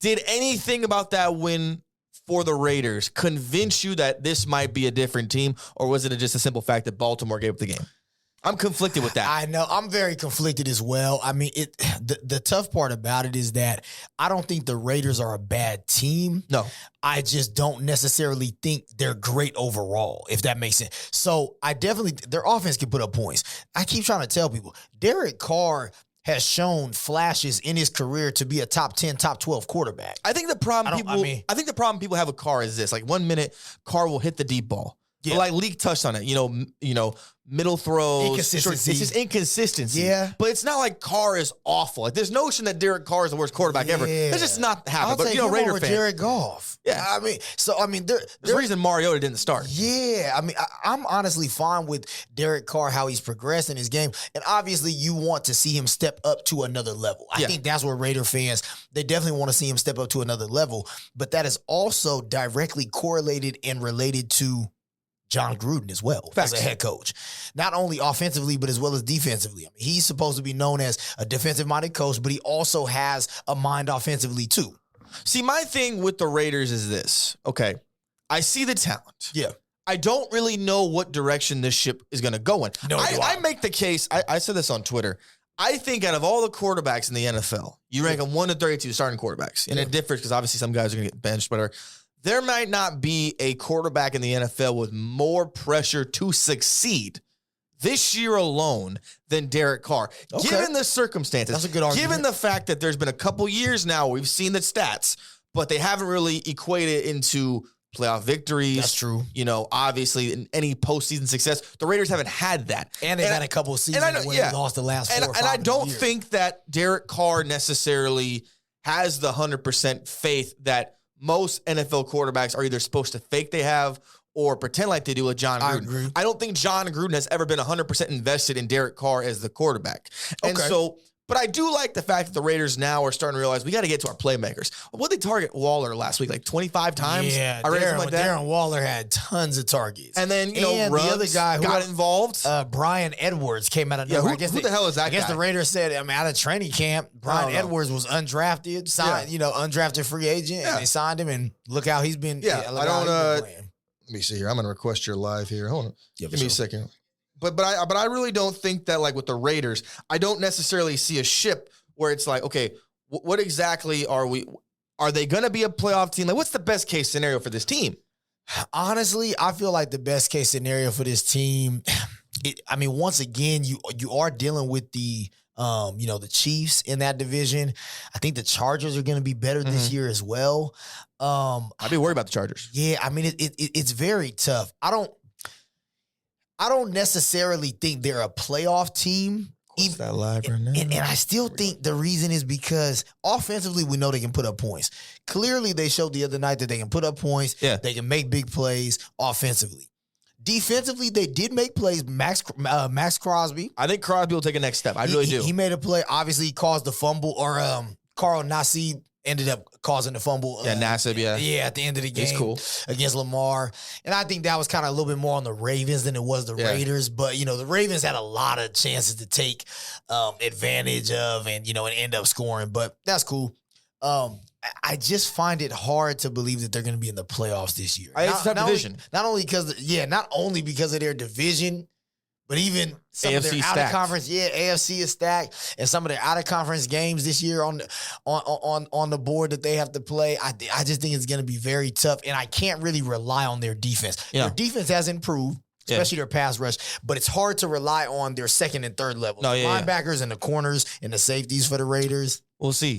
Did anything about that win for the Raiders convince you that this might be a different team, or was it just a simple fact that Baltimore gave up the game? I'm conflicted with that. I know. I'm very conflicted as well. I mean, the tough part about it is that I don't think the Raiders are a bad team. No. I just don't necessarily think they're great overall, if that makes sense. So I definitely, their offense can put up points. I keep trying to tell people, Derek Carr has shown flashes in his career to be a top 10, top 12 quarterback. I think the problem people have with Carr is this. Like 1 minute, Carr will hit the deep ball. Yeah. Like Leak touched on it, middle throws. It's just inconsistency. Yeah. But it's not like Carr is awful. Like there's notion that Derek Carr is the worst quarterback ever. That's just not happening. But Raider fan. Jared Goff. Yeah. There's a reason Mariota didn't start. Yeah. I mean, I'm honestly fine with Derek Carr, how he's progressed in his game. And obviously you want to see him step up to another level. I think that's where Raider fans, they definitely want to see him step up to another level. But that is also directly correlated and related to John Gruden as well as a head coach, not only offensively, but as well as defensively. I mean, he's supposed to be known as a defensive-minded coach, but he also has a mind offensively too. See, my thing with the Raiders is this. Okay, I see the talent. Yeah. I don't really know what direction this ship is going to go in. No, I make the case, I said this on Twitter, I think out of all the quarterbacks in the NFL, you rank them 1 to 32 starting quarterbacks. And it differs because obviously some guys are going to get benched, whatever. There might not be a quarterback in the NFL with more pressure to succeed this year alone than Derek Carr. Okay. Given the circumstances, that's a good argument. Given the fact that there's been a couple years now where we've seen the stats, but they haven't really equated into playoff victories. That's true. Obviously, in any postseason success, the Raiders haven't had that. And they've had a couple of seasons where they lost the last 4 or 5 And I don't years. think that Derek Carr necessarily has the 100% faith that most NFL quarterbacks are either supposed to fake they have or pretend like they do with John Gruden. I agree. I don't think John Gruden has ever been 100% invested in Derek Carr as the quarterback. And but I do like the fact that the Raiders now are starting to realize we got to get to our playmakers. What did they target Waller last week? Like 25 times? Yeah, I read something like that. Darren Waller had tons of targets. And then, and Ruggs the other guy who got involved. Brian Edwards came out of nowhere. Who the hell is that guy? I guess the Raiders said, out of training camp, Brian Edwards was undrafted, signed, undrafted free agent, and they signed him, and look how he's been. Yeah, let me see here. I'm going to request your live here. Hold on. Give me a second. But I really don't think that, like with the Raiders, I don't necessarily see a ship where it's like, okay, what exactly are we? Are they going to be a playoff team? Like, what's the best case scenario for this team? Honestly, I feel like the best case scenario for this team, once again, you are dealing with the Chiefs in that division. I think the Chargers are going to be better this year as well. I'd be worried about the Chargers. Yeah, it's very tough. I don't necessarily think they're a playoff team. That live right now. And I still think the reason is because offensively, we know they can put up points. Clearly, they showed the other night that they can put up points. Yeah. They can make big plays offensively. Defensively, they did make plays. Max Crosby. I think Crosby will take a next step. I really do. He made a play. Obviously, he caused the fumble, or Carl Nassib ended up causing the fumble. Nassib, Yeah, at the end of the game. He's cool. Against Lamar. And I think that was kind of a little bit more on the Ravens than it was the Raiders. But, the Ravens had a lot of chances to take advantage of and end up scoring. But that's cool. I just find it hard to believe that they're going to be in the playoffs this year. It's a division. Not only because of their division, but even some of their out of conference, AFC is stacked, and some of their out of conference games this year on the board that they have to play. I just think it's going to be very tough, and I can't really rely on their defense. Yeah. Their defense has improved, especially their pass rush, but it's hard to rely on their second and third level. Linebackers and the corners and the safeties for the Raiders. We'll see.